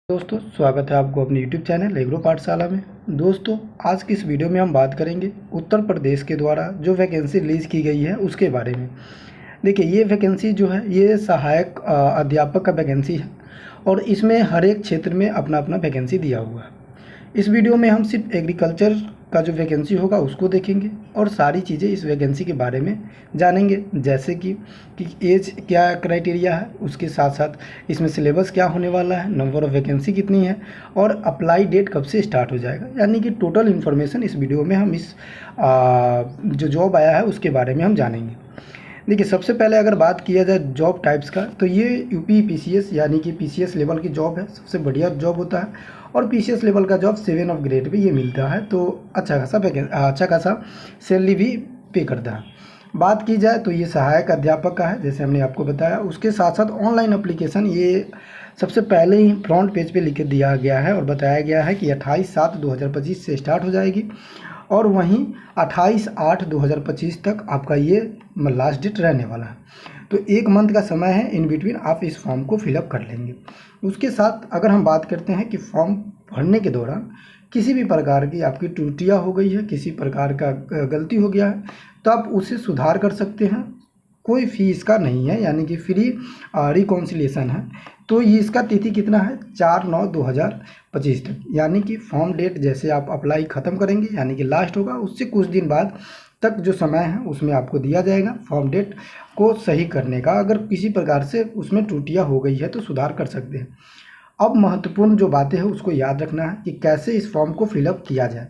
दोस्तों स्वागत है आपको अपने YouTube चैनल एग्रो पाठशाला में। दोस्तों आज की इस वीडियो में हम बात करेंगे उत्तर प्रदेश के द्वारा जो वैकेंसी रिलीज़ की गई है उसके बारे में। देखिए ये वैकेंसी जो है ये सहायक अध्यापक का वैकेंसी है और इसमें हर एक क्षेत्र में अपना अपना वैकेंसी दिया हुआ है। इस वीडियो में हम सिर्फ एग्रीकल्चर का जो वैकेंसी होगा उसको देखेंगे और सारी चीज़ें इस वैकेंसी के बारे में जानेंगे, जैसे कि एज क्या क्राइटेरिया है, उसके साथ साथ इसमें सिलेबस क्या होने वाला है, नंबर ऑफ़ वैकेंसी कितनी है और अप्लाई डेट कब से स्टार्ट हो जाएगा। यानी कि टोटल इन्फॉर्मेशन इस वीडियो में हम इस जो जॉब आया है उसके बारे में हम जानेंगे। देखिए सबसे पहले अगर बात किया जाए जॉब टाइप्स का तो ये यूपी पीसीएस यानी कि पीसीएस लेवल की जॉब है, सबसे बढ़िया जॉब होता है और पीसीएस लेवल का जॉब 7 ऑफ ग्रेड पे ये मिलता है, तो अच्छा खासा सैलरी भी पे करता है। बात की जाए तो ये सहायक अध्यापक का है, जैसे हमने आपको बताया। उसके साथ साथ ऑनलाइन एप्लीकेशन ये सबसे पहले ही फ्रंट पेज पे लिख दिया गया है और बताया गया है कि 28/7/2025 से स्टार्ट हो जाएगी और वहीं 28/8/2025 तक आपका ये लास्ट डेट रहने वाला है। तो 1 मंथ का समय है, इन बिटवीन आप इस फॉर्म को फिलअप कर लेंगे। उसके साथ अगर हम बात करते हैं कि फॉर्म भरने के दौरान किसी भी प्रकार की आपकी त्रुटियाँ हो गई है, किसी प्रकार का गलती हो गया है तो आप उसे सुधार कर सकते हैं। कोई फीस का नहीं है, यानी कि फ्री रिकॉन्सिलिएशन है। तो ये इसका तिथि कितना है 4/9/2025 तक, यानी कि फॉर्म डेट जैसे आप अप्लाई ख़त्म करेंगे यानी कि लास्ट होगा उससे कुछ दिन बाद तक जो समय है उसमें आपको दिया जाएगा फॉर्म डेट को सही करने का। अगर किसी प्रकार से उसमें त्रुटियाँ हो गई है तो सुधार कर सकते हैं। अब महत्वपूर्ण जो बातें हैं उसको याद रखना है कि कैसे इस फॉर्म को फिलअप किया जाए।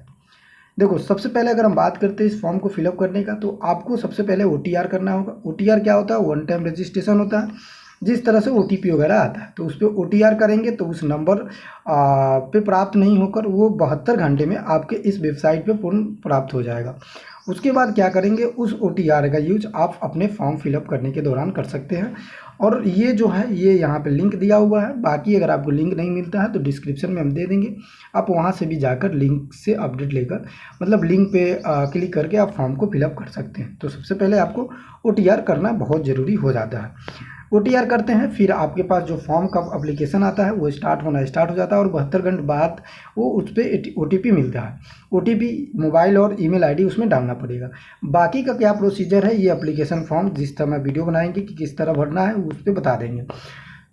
देखो सबसे पहले अगर हम बात करते हैं इस फॉर्म को फिलअप करने का तो आपको सबसे पहले OTR करना होगा। OTR क्या होता है? वन टाइम रजिस्ट्रेशन होता है। जिस तरह से OTP वगैरह आता है तो उस पर OTR करेंगे तो उस नंबर पे प्राप्त नहीं होकर वो 72 घंटे में आपके इस वेबसाइट पे पूर्ण प्राप्त हो जाएगा। उसके बाद क्या करेंगे, उस OTR का यूज आप अपने फॉर्म फिलअप करने के दौरान कर सकते हैं और ये जो है ये यहाँ पे लिंक दिया हुआ है। बाकी अगर आपको लिंक नहीं मिलता है तो डिस्क्रिप्शन में हम दे देंगे, आप वहाँ से भी जाकर लिंक से अपडेट लेकर मतलब लिंक पे क्लिक करके आप फॉर्म को फिलअप कर सकते हैं। तो सबसे पहले आपको OTR करना बहुत ज़रूरी हो जाता है। OTR करते हैं फिर आपके पास जो फॉर्म का एप्लीकेशन आता है वो स्टार्ट हो जाता है और 72 घंटे बाद वो उस पर OTP मिलता है। OTP मोबाइल और ईमेल आईडी उसमें डालना पड़ेगा। बाकी का क्या प्रोसीजर है ये एप्लीकेशन फॉर्म जिस तरह वीडियो बनाएंगे कि किस तरह भरना है उस पर बता देंगे।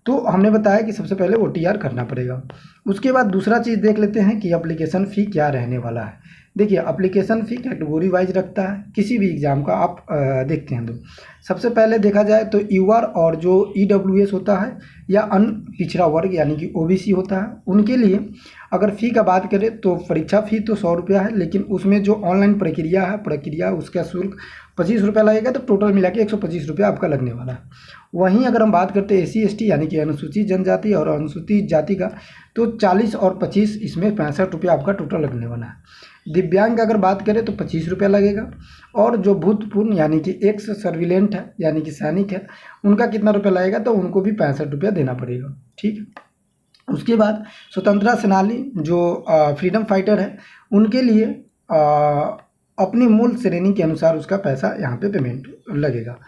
तो हमने बताया कि सबसे पहले OTR करना पड़ेगा। उसके बाद दूसरा चीज़ देख लेते हैं कि एप्लीकेशन फ़ी क्या रहने वाला है। देखिए एप्लीकेशन फ़ी कैटेगरी वाइज रखता है, किसी भी एग्ज़ाम का आप देखते हैं तो सबसे पहले देखा जाए तो UR और जो EWS होता है या अन्य पिछड़ा वर्ग यानी कि OBC होता है उनके लिए अगर फ़ी का बात करें तो परीक्षा फ़ी तो 100 रुपया है, लेकिन उसमें जो ऑनलाइन प्रक्रिया उसका शुल्क 25 रुपया लगेगा, तो टोटल मिला के 125 रुपया आपका लगने वाला है। वहीं अगर हम बात करते हैं SC ST यानी कि अनुसूचित जनजाति और अनुसूचित जाति का तो 40 और 25 इसमें 65 रुपया आपका टोटल लगने वाला है। दिव्यांग अगर बात करें तो 25 रुपया लगेगा और जो भूतपूर्व यानी कि एक्स सर्विलेंट है यानी कि सैनिक है उनका कितना रुपया लगेगा तो उनको भी 65 रुपया देना पड़ेगा। ठीक है। उसके बाद स्वतंत्रता सेनानी जो फ्रीडम फाइटर है उनके लिए अपनी मूल श्रेणी के अनुसार उसका पैसा यहाँ पे पेमेंट लगेगा।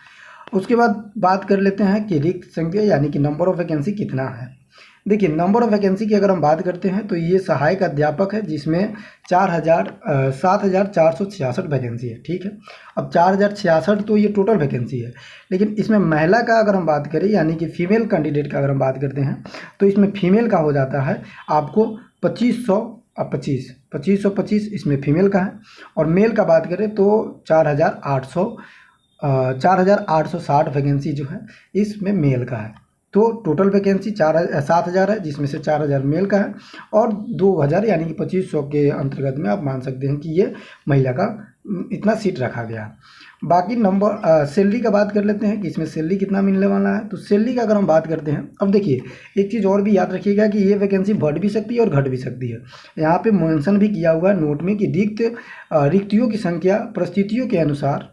उसके बाद बात कर लेते हैं कि रिक्त संख्या यानी कि नंबर ऑफ वैकेंसी कितना है। देखिए नंबर ऑफ वैकेंसी की अगर हम बात करते हैं तो ये सहायक अध्यापक है जिसमें 7,466 वैकेंसी है। ठीक है। अब 4,066 तो ये टोटल वैकेंसी है, लेकिन इसमें महिला का अगर हम बात करें यानी कि फीमेल कैंडिडेट का अगर हम बात करते हैं तो इसमें फीमेल का हो जाता है आपको 2525 इसमें फीमेल का है और मेल का बात करें तो 4,860 वैकेंसी जो है इसमें मेल का है। तो टोटल वैकेंसी 7,000 है जिसमें से 4,000 मेल का है और 2,000 यानी कि 2,500 के अंतर्गत में आप मान सकते हैं कि ये महिला का इतना सीट रखा गया है। बाकी नंबर सैलरी का बात कर लेते हैं कि इसमें सैलरी कितना मिलने वाला है। तो सैलरी का अगर हम बात करते हैं, अब देखिए एक चीज़ और भी याद रखिएगा कि ये वैकेंसी बढ़ भी सकती है और घट भी सकती है। यहाँ पे मेंशन भी किया हुआ है नोट में कि रिक्तियों की संख्या परिस्थितियों के अनुसार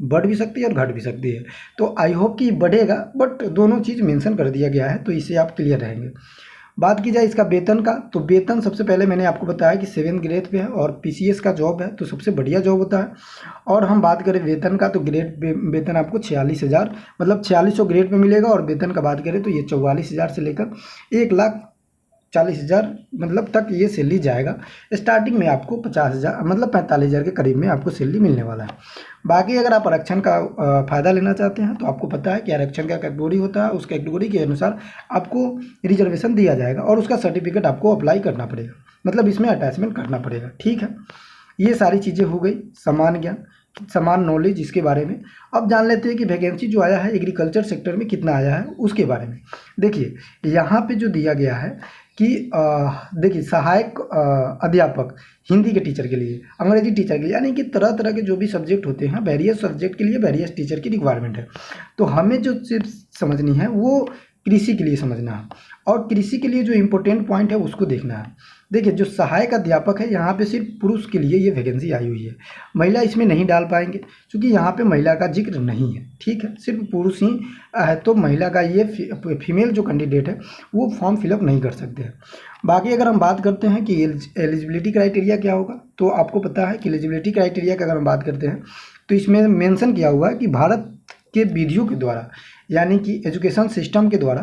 बढ़ भी सकती है और घट भी सकती है। तो आई होप कि बढ़ेगा, बट दोनों चीज़ मेंशन कर दिया गया है तो इससे आप क्लियर रहेंगे। बात की जाए इसका वेतन का तो वेतन सबसे पहले मैंने आपको बताया कि 7 ग्रेड पे है और PCS का जॉब है तो सबसे बढ़िया जॉब होता है। और हम बात करें वेतन का तो वेतन आपको 46,000 मतलब 4600 ग्रेड पे मिलेगा और वेतन का बात करें तो ये 44,000 से लेकर 1,00,000 40,000 मतलब तक ये सैलरी जाएगा। स्टार्टिंग में आपको 50,000 मतलब 45,000 के करीब में आपको सैलरी मिलने वाला है। बाकी अगर आप आरक्षण का फ़ायदा लेना चाहते हैं तो आपको पता है कि आरक्षण का कैटेगरी होता है, उस कैटेगरी के अनुसार आपको रिजर्वेशन दिया जाएगा और उसका सर्टिफिकेट आपको अप्लाई करना पड़ेगा, मतलब इसमें अटैचमेंट करना पड़ेगा। ठीक है, ये सारी चीज़ें हो गई समान ज्ञान, समान नॉलेज इसके बारे में। अब जान लेते हैं कि वैकेंसी जो आया है एग्रीकल्चर सेक्टर में कितना आया है उसके बारे में। देखिए यहाँ पे जो दिया गया है कि देखिए सहायक अध्यापक हिंदी के टीचर के लिए, अंग्रेजी टीचर के लिए, यानी कि तरह तरह के जो भी सब्जेक्ट होते हैं वेरियस सब्जेक्ट के लिए वेरियस टीचर की रिक्वायरमेंट है। तो हमें जो सिर्फ समझनी है वो कृषि के लिए समझना है, और कृषि के लिए जो इम्पोर्टेंट पॉइंट है उसको देखना है। देखिए जो सहायक अध्यापक है यहाँ पे सिर्फ पुरुष के लिए ये वैकेंसी आई हुई है, महिला इसमें नहीं डाल पाएंगे क्योंकि यहाँ पे महिला का जिक्र नहीं है। ठीक है, सिर्फ पुरुष ही है, तो महिला का ये फीमेल जो कैंडिडेट है वो फॉर्म फिलअप नहीं कर सकते हैं। बाकी अगर हम बात करते हैं कि एलिजिबिलिटी क्राइटेरिया क्या होगा, तो आपको पता है कि एलिजिबिलिटी क्राइटेरिया की अगर हम बात करते हैं तो इसमें मेंशन किया हुआ है कि भारत के विधियों के द्वारा, यानी कि एजुकेशन सिस्टम के द्वारा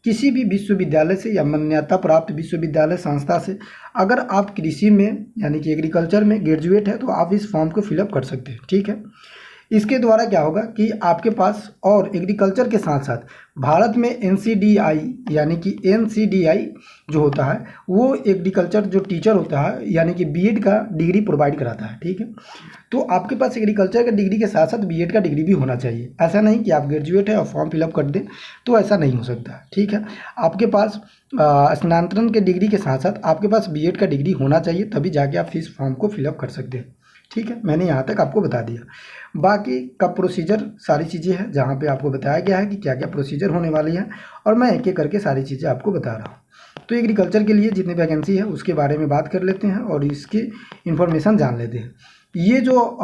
किसी भी विश्वविद्यालय से या मान्यता प्राप्त विश्वविद्यालय संस्था से अगर आप कृषि में यानी कि एग्रीकल्चर में ग्रेजुएट है तो आप इस फॉर्म को फिलअप कर सकते हैं। ठीक है, इसके द्वारा क्या होगा कि आपके पास और एग्रीकल्चर के साथ साथ भारत में एनसीडीआई यानी कि एनसीडीआई जो होता है वो एग्रीकल्चर जो टीचर होता है यानी कि बीएड का डिग्री प्रोवाइड कराता है। ठीक है, तो आपके पास एग्रीकल्चर का डिग्री के साथ साथ बीएड का डिग्री भी होना चाहिए। ऐसा नहीं कि आप ग्रेजुएट है और फॉर्म फिलअप कर दें, तो ऐसा नहीं हो सकता। ठीक है, आपके पास स्नातक के डिग्री के साथ साथ आपके पास बीएड का डिग्री होना चाहिए, तभी जाके आप इस फॉर्म को फिलअप कर सकते हैं। ठीक है, मैंने यहाँ तक आपको बता दिया। बाकी का प्रोसीजर सारी चीज़ें हैं जहाँ पे आपको बताया गया है कि क्या क्या प्रोसीजर होने वाली है, और मैं एक एक करके सारी चीज़ें आपको बता रहा हूँ। तो एग्रीकल्चर के लिए जितनी वैकेंसी है उसके बारे में बात कर लेते हैं और इसकी इन्फॉर्मेशन जान लेते हैं। ये जो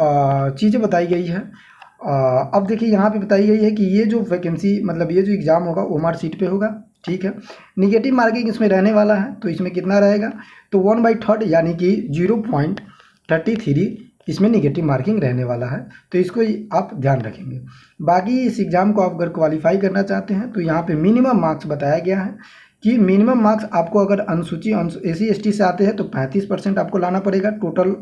चीज़ें बताई गई है, अब देखिए यहाँ पे बताई गई है कि ये जो वैकेंसी मतलब ये जो एग्ज़ाम होगा ओएमआर सीट पे होगा। ठीक है, निगेटिव मार्किंग इसमें रहने वाला है, तो इसमें कितना रहेगा, तो 1/3 यानी कि 0.33 इसमें निगेटिव मार्किंग रहने वाला है, तो इसको आप ध्यान रखेंगे। बाकी इस एग्ज़ाम को आप अगर क्वालिफाई करना चाहते हैं तो यहाँ पे मिनिमम मार्क्स बताया गया है कि मिनिमम मार्क्स आपको अगर अनुसूची एससी एसटी से आते हैं तो 35% आपको लाना पड़ेगा टोटल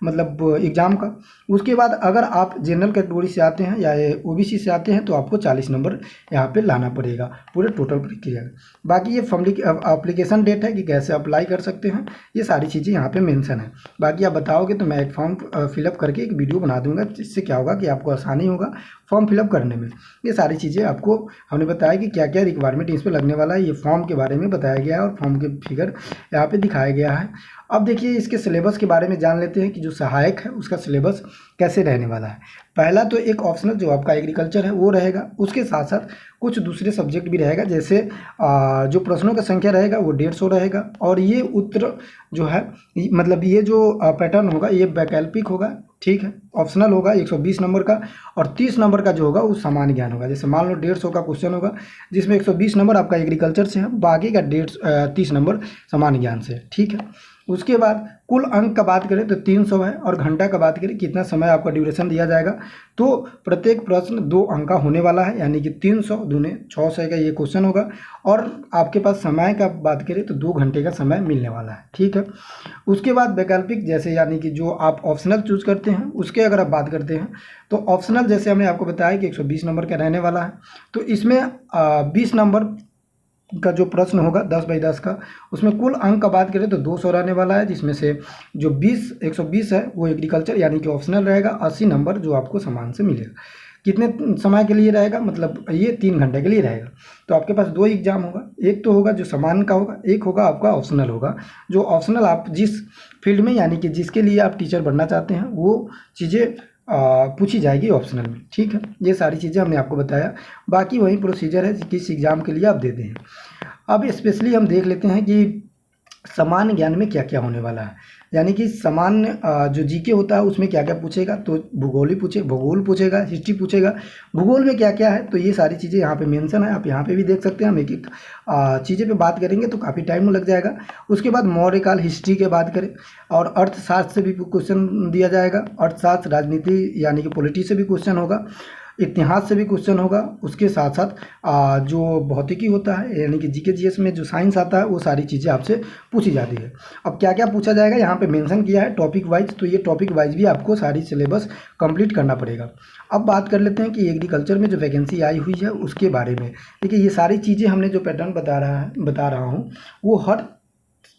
मतलब एग्ज़ाम का। उसके बाद अगर आप जनरल कैटेगरी से आते हैं या ओबीसी से आते हैं तो आपको 40 नंबर यहाँ पे लाना पड़ेगा पूरे टोटल प्रक्रिया का। बाकी ये एप्लीकेशन डेट है कि कैसे अप्लाई कर सकते हैं, ये सारी चीज़ें यहाँ पे मेंशन है। बाकी आप बताओगे तो मैं एक फॉर्म फिलअप करके एक वीडियो बना दूंगा, जिससे क्या होगा कि आपको आसानी होगा फॉर्म फिलअप करने में। ये सारी चीज़ें आपको हमने बताया कि क्या क्या रिक्वायरमेंट इस पर लगने वाला है, ये फॉर्म के बारे में बताया गया है और फॉर्म के फिगर यहाँ पे दिखाया गया है। अब देखिए इसके सिलेबस के बारे में जान लेते हैं कि जो सहायक है उसका सिलेबस कैसे रहने वाला है। पहला तो एक ऑप्शनल जो आपका एग्रीकल्चर है वो रहेगा, उसके साथ साथ कुछ दूसरे सब्जेक्ट भी रहेगा, जैसे जो प्रश्नों का संख्या रहेगा वो 150 रहेगा, और ये उत्तर जो है मतलब ये जो पैटर्न होगा ये वैकल्पिक होगा। ठीक है, ऑप्शनल होगा 120 नंबर का, और 30 नंबर का जो होगा वो सामान्य ज्ञान होगा। जैसे मान लो 150 का क्वेश्चन होगा जिसमें 120 नंबर आपका एग्रीकल्चर से है, बाकी का 30 नंबर सामान्य ज्ञान से। ठीक है, उसके बाद कुल अंक का बात करें तो 300 है, और घंटा का बात करें कितना समय आपका ड्यूरेशन दिया जाएगा, तो प्रत्येक प्रश्न 2 अंक का होने वाला है, यानी कि 300 दूने 600 का ये क्वेश्चन होगा, और आपके पास समय का बात करें तो 2 घंटे का समय मिलने वाला है। ठीक है, उसके बाद वैकल्पिक जैसे यानी कि जो आप ऑप्शनल चूज करते हैं उसके अगर आप बात करते हैं तो ऑप्शनल जैसे हमने आपको बताया कि 120 नंबर का रहने वाला है, तो इसमें 20 नंबर का जो प्रश्न होगा 10/10 का, उसमें कुल अंक का बात करें तो 200 रहने वाला है, जिसमें से जो 120 है वो एग्रीकल्चर यानी कि ऑप्शनल रहेगा। 80 नंबर जो आपको समान से मिलेगा। कितने समय के लिए रहेगा, मतलब ये 3 घंटे के लिए रहेगा। तो आपके पास 2 एग्जाम होगा, एक तो होगा जो समान का होगा, एक होगा आपका ऑप्शनल होगा। जो ऑप्शनल आप जिस फील्ड में यानी कि जिसके लिए आप टीचर बनना चाहते हैं वो चीज़ें पूछी जाएगी ऑप्शनल में। ठीक है, ये सारी चीज़ें हमने आपको बताया। बाकी वही प्रोसीजर है किस एग्ज़ाम के लिए आप देते हैं। अब स्पेशली हम देख लेते हैं कि सामान्य ज्ञान में क्या क्या होने वाला है, यानी कि सामान्य जो जीके होता है उसमें क्या क्या पूछेगा, तो भूगोल पूछेगा, हिस्ट्री पूछेगा। भूगोल में क्या क्या है तो ये सारी चीज़ें यहाँ पे मेंशन है, आप यहाँ पे भी देख सकते हैं। हम एक एक चीज़ें पे बात करेंगे तो काफ़ी टाइम लग जाएगा। उसके बाद मौर्यकाल हिस्ट्री के बात करें, और अर्थशास्त्र से भी क्वेश्चन दिया जाएगा, अर्थशास्त्र राजनीति यानी कि पॉलिटी से भी क्वेश्चन होगा। इतिहास से भी क्वेश्चन होगा, उसके साथ साथ जो भौतिकी होता है यानी कि जीके जीएस में जो साइंस आता है वो सारी चीज़ें आपसे पूछी जाती है। अब क्या क्या पूछा जाएगा यहाँ पे मेंशन किया है टॉपिक वाइज, तो ये टॉपिक वाइज भी आपको सारी सिलेबस कंप्लीट करना पड़ेगा। अब बात कर लेते हैं कि एग्रीकल्चर में जो वैकेंसी आई हुई है उसके बारे में। देखिए ये सारी चीज़ें हमने जो पैटर्न बता रहा हूँ वो हर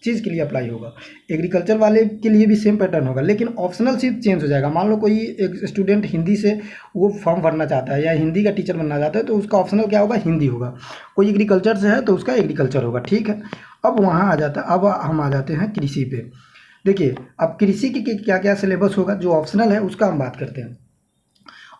चीज़ के लिए अप्लाई होगा। एग्रीकल्चर वाले के लिए भी सेम पैटर्न होगा, लेकिन ऑप्शनल सिर्फ चेंज हो जाएगा। मान लो कोई एक स्टूडेंट हिंदी से वो फॉर्म भरना चाहता है या हिंदी का टीचर बनना चाहता है तो उसका ऑप्शनल क्या होगा, हिंदी होगा। कोई एग्रीकल्चर से है तो उसका एग्रीकल्चर होगा, ठीक है। अब वहाँ आ जाता है, अब हम आ जाते हैं कृषि पे। देखिए अब कृषि की क्या क्या सिलेबस होगा, जो ऑप्शनल है उसका हम बात करते हैं।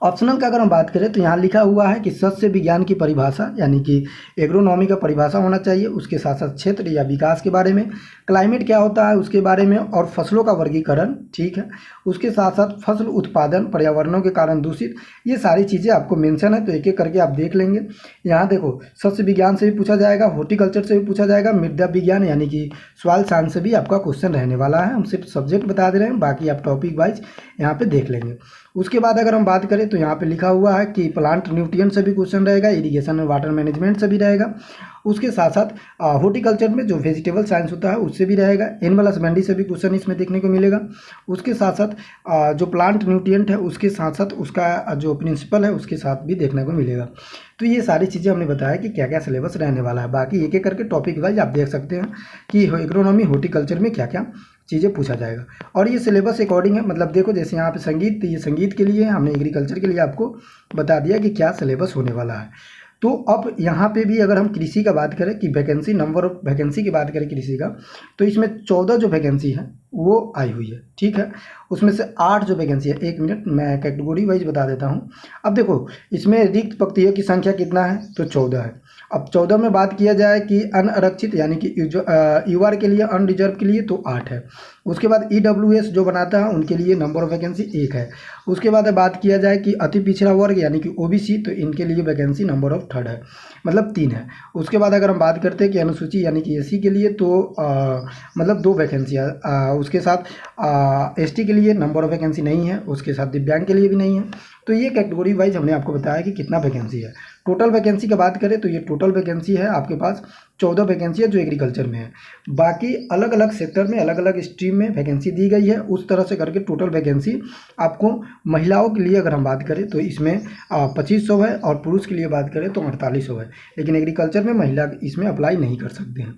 ऑप्शनल का अगर हम बात करें तो यहाँ लिखा हुआ है कि सस्य विज्ञान की परिभाषा यानी कि एग्रोनॉमी का परिभाषा होना चाहिए, उसके साथ साथ क्षेत्र या विकास के बारे में, क्लाइमेट क्या होता है उसके बारे में, और फसलों का वर्गीकरण, ठीक है। उसके साथ साथ फसल उत्पादन, पर्यावरणों के कारण दूषित, ये सारी चीज़ें आपको मेंशन है, तो एक एक करके आप देख लेंगे। यहाँ देखो सस्य विज्ञान से भी पूछा जाएगा, हॉर्टिकल्चर से भी पूछा जाएगा, मृदा विज्ञान यानी कि सॉइल साइंस से भी आपका क्वेश्चन रहने वाला है। हम सिर्फ सब्जेक्ट बता दे रहे हैं, बाकी आप टॉपिक वाइज यहाँ पे देख लेंगे। उसके बाद अगर हम बात करें तो यहाँ पे लिखा हुआ है कि प्लांट न्यूट्रिएंट से भी क्वेश्चन रहेगा, इरिगेशन एंड वाटर मैनेजमेंट से भी रहेगा। उसके साथ साथ हॉर्टिकल्चर में जो वेजिटेबल साइंस होता है उससे भी रहेगा, एनिमल हस्बेंड्री से भी क्वेश्चन इसमें देखने को मिलेगा। उसके साथ साथ जो प्लांट न्यूट्रिएंट है उसके साथ साथ उसका जो प्रिंसिपल है उसके साथ भी देखने को मिलेगा। तो ये सारी चीज़ें हमने बताया कि क्या क्या सिलेबस रहने वाला है। बाकी एक एक करके टॉपिक वाइज आप देख सकते हैं कि एग्रोनॉमी हॉर्टिकल्चर में क्या क्या चीज़ें पूछा जाएगा। और ये सिलेबस अकॉर्डिंग है, मतलब देखो जैसे यहाँ पे संगीत, तो ये संगीत के लिए हमने एग्रीकल्चर के लिए आपको बता दिया कि क्या सिलेबस होने वाला है। तो अब यहाँ पे भी अगर हम कृषि का बात करें कि वैकेंसी, नंबर ऑफ वैकेंसी की बात करें कृषि का, तो इसमें 14 जो वैकेंसी है वो आई हुई है, ठीक है। उसमें से 8 जो वैकेंसी है, 1 मिनट मैं कैटेगरी वाइज बता देता हूँ। अब देखो इसमें रिक्त पक्तियों की संख्या कितना है, तो 14 है। अब 14 में बात किया जाए कि अनारक्षित यानी कि यूआर के लिए, अनरिजर्व के लिए तो 8 है। उसके बाद ईडब्ल्यूएस जो बनाता है उनके लिए नंबर ऑफ वैकेंसी 1 है। उसके बाद बात किया जाए कि अति पिछड़ा वर्ग यानी कि ओबीसी, तो इनके लिए वैकेंसी नंबर ऑफ 3 है, मतलब 3 है। उसके बाद अगर हम बात करते हैं कि अनुसूची यानी कि एससी के लिए तो मतलब 2 वैकेंसी है। उसके साथ एसटी के लिए नंबर ऑफ वैकेंसी नहीं है, उसके साथ दिव्यांग के लिए भी नहीं है। तो ये कैटेगरी वाइज हमने आपको बताया कि कितना वैकेंसी है। टोटल वैकेंसी की बात करें तो ये टोटल वैकेंसी है आपके पास 14 वैकेंसी है जो एग्रीकल्चर में है। बाकी अलग अलग सेक्टर में अलग अलग स्ट्रीम में वैकेंसी दी गई है, उस तरह से करके टोटल वैकेंसी आपको महिलाओं के लिए अगर हम बात करें तो इसमें 2500 है, और पुरुष के लिए बात करें तो 4800 है। लेकिन एग्रीकल्चर में महिला इसमें अप्लाई नहीं कर सकते हैं।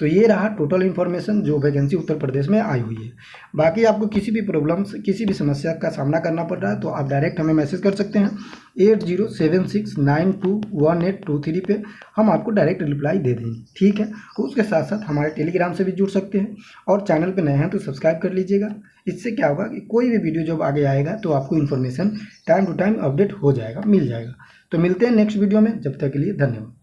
तो ये रहा टोटल इन्फॉर्मेशन जो वैकेंसी उत्तर प्रदेश में आई हुई है। बाकी आपको किसी भी प्रॉब्लम, किसी भी समस्या का सामना करना पड़ रहा है तो आप डायरेक्ट हमें मैसेज कर सकते हैं 8076921823 पे, हम आपको डायरेक्ट रिप्लाई दे देंगे, ठीक है। उसके साथ साथ हमारे टेलीग्राम से भी जुड़ सकते हैं, और चैनल पे नए हैं तो सब्सक्राइब कर लीजिएगा। इससे क्या होगा कि कोई भी वीडियो जब आगे आएगा तो आपको information time to time update हो जाएगा, मिल जाएगा। तो मिलते हैं नेक्स्ट वीडियो में, जब तक के लिए धन्यवाद।